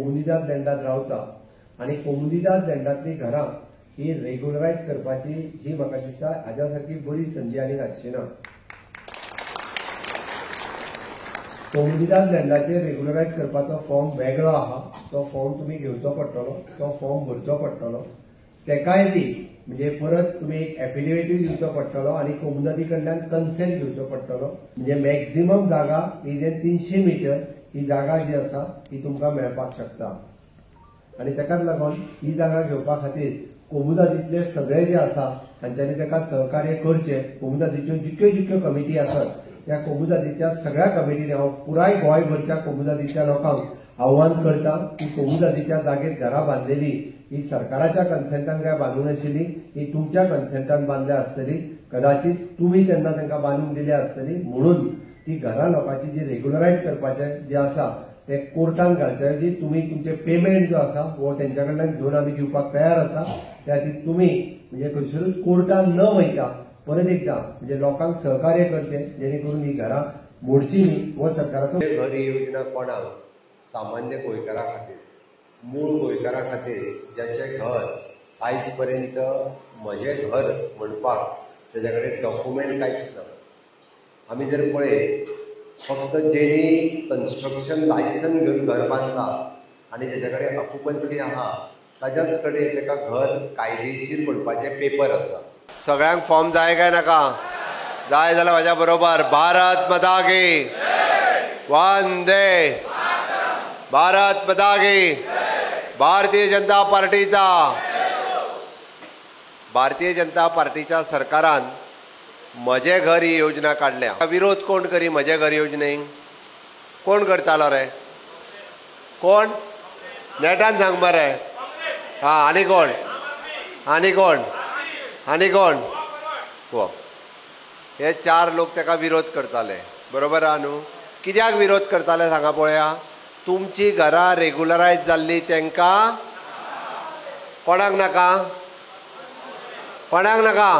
कोमुनिदाद लँडात रावता आनी कोमुनिदाद लँडांतली घरां ही रेग्युलरायज करपाची ही म्हाका दिसता हाज्या सारकी बरी संदी आनी आसची ना। कोमुनिदाद लँडाचेर रेग्युलरायज करपाचो फॉर्म वेगळो आहा, तो फॉर्म तुमी घेवचो पडटलो, तो फॉर्म भरचो पडटलो। तेकाय बी म्हणजे परत तुमी एक एफिडेविटूय दिवचो पडटलो आनी कोमुनिदादी कडल्यान कन्सेंट घेवचो पडटलो। म्हणजे मॅक्झिमम जागा ही जे 300 मीटर ही जागा जी आसा ही तुमकां मेळपाक शकता आनी तेकाच लागून ही जागा घेवपा खातीर कोमुनिदादीतले सगळे जे आसा तांच्यांनी तेका सहकार्य करचें। कोमुनिदादीच्यो जितक्यो जितक्यो कमिटी आसात त्या कोमुनिदादीच्या सगळ्या कमिटींनी हांव पुराय गोंयभरच्या कोमुनिदादीच्या लोकांक आव्हान करता की कोमुनिदादीच्या जागेत घरां बांदलेली ही सरकाराच्या कन्सेंटान काय बांदून आशिल्ली, ही तुमच्या कन्सेंटान बांदल्या आसतली। कदाचित तुम्ही तेन्ना तांकां बांदून दिली आसतली, म्हणून ती घरां लोकांची जी रेग्युलरायज करपाचें जे आसा ते कोर्टान घालचे। जी तुम्ही तुमचे पेमेंट जो आसा वो तेंच्या कडल्यान घेवन आमी दिवपाक तयार आसा। त्या खातीर तुमी म्हणजे खंयसरूच कोर्टान न वयता परत एकदा म्हणजे लोकांक सहकार्य करचें, जेणे करून ही घरां मोडची न्ही। हो सरकाराचो घर ही योजना कोणाक सामान्य गोंयकारां खातीर, मूळ गोंयकारां खातीर ज्याचें घर आयज पर्यंत म्हजें घर म्हणपाक तेजे कडेन डॉक्युमेंट कांयच ना। आमी जर पळयत फक्त जेणी कन्स्ट्रक्शन लायसन घेवन घर बांदलां आनी तेजे कडेन ऑक्युपन्सी आहा ताच्याच कडेन तेका घर कायदेशीर म्हणपाचें पेपर आसा। सगळ्यांक फॉर्म जाय काय नाका? जाय जाल्यार म्हाज्या बरोबर भारत माता की वंदे भारत माता की। भारतीय जनता पार्टीच्या सरकारान म्हजें घर ही योजना काढल्या। विरोध कोण करी म्हजें घर योजनेक? कोण करतालो रे? कोण? नेटान सांग मरे। हां, आनी कोण? आनी कोण? आनी कोण? हो, हे 4 लोक ताका विरोध करताले, बरोबर आहा न्हू? कित्याक विरोध करताले सांगा पळोवया। तुमची घरां रेग्युलरायज जाल्ली तांकां कोणाक नाका? कोणाक नाका?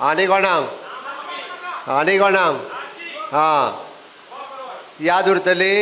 आनी कोणाक? आनी कोणाक? हां, याद उरतली?